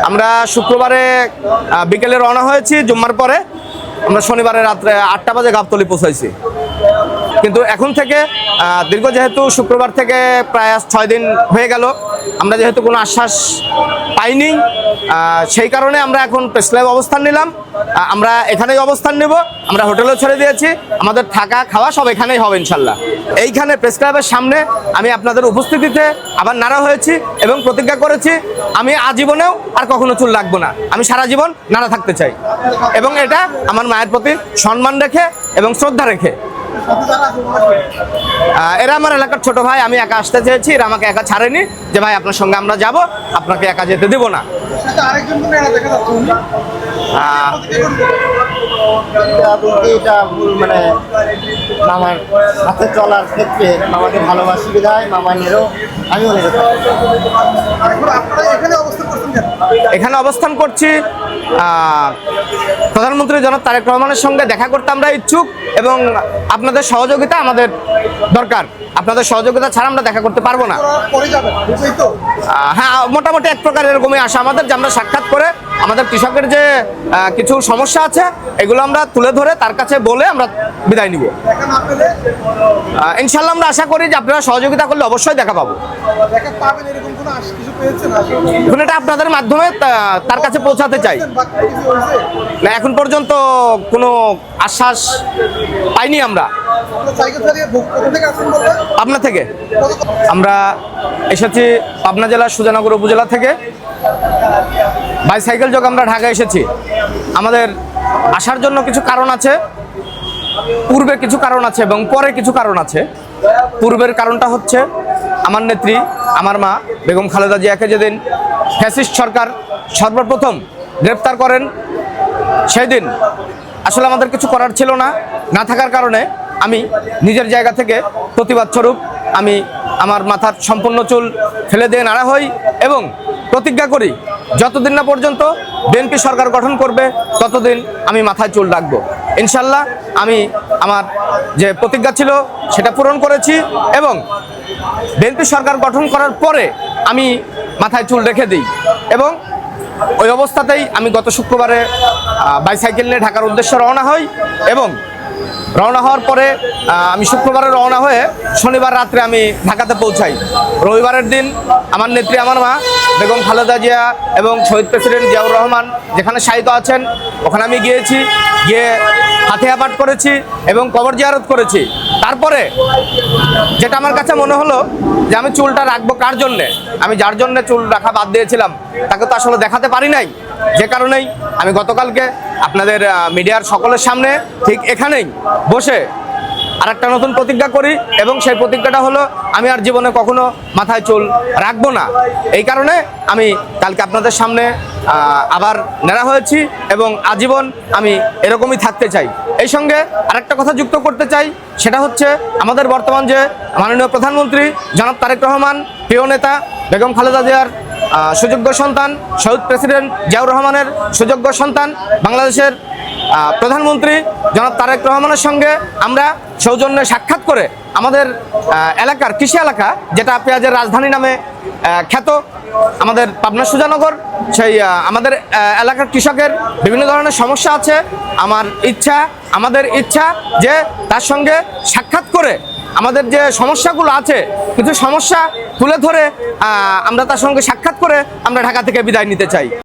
আমরা শুক্রবারে বিকেলে রওনা হয়েছি, জুম্মার পরে আমরা শনিবারে রাত্রে 8টা বাজে গাবতলী পৌঁছাইছি। কিন্তু এখন থেকে দীর্ঘ যেহেতু শুক্রবার থেকে প্রায় 6 দিন হয়ে গেল, আমরা যেহেতু কোনো আশ্বাস পাইনি, সেই কারণে আমরা এখন প্রেস ক্লাবে অবস্থান নিলাম। আমরা এখানেই অবস্থান নেব, আমরা হোটেলেও ছেড়ে দিয়েছি, আমাদের থাকা খাওয়া সব এখানেই হবে ইনশাল্লাহ। এইখানে প্রেস ক্লাবের সামনে আমি আপনাদের উপস্থিতিতে আবার নাড়া হয়েছি এবং প্রতিজ্ঞা করেছি আমি আজীবনেও আর কখনো চুল রাখবো না, আমি সারা জীবন নাড়া থাকতে চাই এবং এটা আমার মায়ের প্রতি সম্মান রেখে এবং শ্রদ্ধা রেখে। এরা আমার এলাকার ছোট ভাই, আমি একা আসতে চেয়েছি, এরা আমাকে একা ছাড়েনি যে ভাই আপনার সঙ্গে আমরা যাব, আপনাকে একা যেতে দেব না। এটা মানে মামার সাথে চলার ক্ষেত্রে মামাকে ভালোবাসি বিধায় মামানেরও আমি মনে করি। এখানে অবস্থান করছি প্রধানমন্ত্রী জনাব তারেক রহমানের সঙ্গে দেখা করতে আমরা ইচ্ছুক এবং আপনাদের সহযোগিতা আমাদের দরকার। আপনাদের সহযোগিতা ছাড়া আমরা দেখা করতে পারবো না। হ্যাঁ, মোটামুটি এক প্রকার এরকমই আশা আমাদের যে আমরা সাক্ষাৎ করে আমাদের কৃষকের যে কিছু সমস্যা আছে এগুলো আমরা তুলে ধরে তার কাছে বলে আমরা বিদায় নিব। ইনশাল্লাহ আমরা আশা করি যে আপনারা সহযোগিতা করলে অবশ্যই দেখা পাবো। এখন এটা আপনাদের মাধ্যমে তার কাছে পৌঁছাতে চাই না, এখন পর্যন্ত কোনো আশ্বাস পাইনি আমরা। পাবনা থেকে আমরা এসেছি, পাবনা জেলার সুজানগর উপজেলা থেকে বাইসাইকেল যোগে আমরা ঢাকা এসেছি। আমাদের আসার জন্য কিছু কারণ আছে, পূর্বে কিছু কারণ আছে এবং পরে কিছু কারণ আছে। পূর্বের কারণটা হচ্ছে আমার নেত্রী, আমার মা বেগম খালেদা জিয়াকে যেদিন ফ্যাসিস্ট সরকার সর্বপ্রথম গ্রেপ্তার করেন, সেই দিন আসলে আমাদের কিছু করার ছিল না, না থাকার কারণে আমি নিজের জায়গা থেকে প্রতিবাদ স্বরূপ আমি আমার মাথার সম্পূর্ণ চুল ফেলে দিয়ে নাড়া হই এবং প্রতিজ্ঞা করি যতদিন না পর্যন্ত বিএনপি সরকার গঠন করবে ততদিন আমি মাথায় চুল রাখবো। ইনশাল্লাহ আমি আমার যে প্রতিজ্ঞা ছিল সেটা পূরণ করেছি এবং বিএনপি সরকার গঠন করার পরে আমি মাথায় চুল রেখে দিই এবং ওই অবস্থাতেই আমি গত শুক্রবারে বাইসাইকেল নিয়ে ঢাকার উদ্দেশ্যে রওনা হই এবং রওনা হওয়ার পরে আমি শুক্রবারে রওনা হয়ে শনিবার রাত্রে আমি ঢাকাতে পৌঁছাই। রবিবারের দিন আমার নেত্রী, আমার মা বেগম খালেদা জিয়া এবং শহীদ প্রেসিডেন্ট জিয়াউর রহমান যেখানে শায়িত আছেন ওখানে আমি গিয়েছি, গিয়ে ফাতিহা পাঠ করেছি এবং কবর জিয়ারত করেছি। তারপরে যেটা আমার কাছে মনে হলো যে আমি চুলটা রাখবো কার জন্যে, আমি যার জন্য চুল রাখা বাদ দিয়েছিলাম তাকে তো আসলে দেখাতে পারি নাই, যে কারণেই আমি গতকালকে আপনাদের মিডিয়ার সকলের সামনে ঠিক এখানেই বসে আরেকটা নতুন প্রতিজ্ঞা করি এবং সেই প্রতিজ্ঞাটা হলো আমি আর জীবনে কখনো মাথায় চুল রাখবো না। এই কারণে আমি কালকে আপনাদের সামনে আবার নেড়া হয়েছি এবং আজীবন আমি এরকমই থাকতে চাই। এই সঙ্গে আরেকটা কথা যুক্ত করতে চাই, সেটা হচ্ছে আমাদের বর্তমান যে মাননীয় প্রধানমন্ত্রী জনাব তারেক রহমান, প্রিয় নেতা বেগম খালেদা জিয়ার সুযোগ্য সন্তান, শহীদ প্রেসিডেন্ট জিয়াউর রহমানের সুযোগ্য সন্তান, বাংলাদেশের প্রধানমন্ত্রী জনাব তারেক রহমানের সঙ্গে আমরা সৌজন্যে সাক্ষাৎ করে আমাদের এলাকার কৃষি এলাকা, যেটা পেঁয়াজের রাজধানী নামে খ্যাত, আমাদের পাবনা সুজানগর, সেই আমাদের এলাকার কৃষকের বিভিন্ন ধরনের সমস্যা আছে। আমাদের ইচ্ছা যে তার সঙ্গে সাক্ষাৎ করে আমাদের যে সমস্যাগুলো আছে কিছু সমস্যা তুলে ধরে আমরা তার সঙ্গে সাক্ষাৎ করে আমরা ঢাকা থেকে বিদায় নিতে চাই।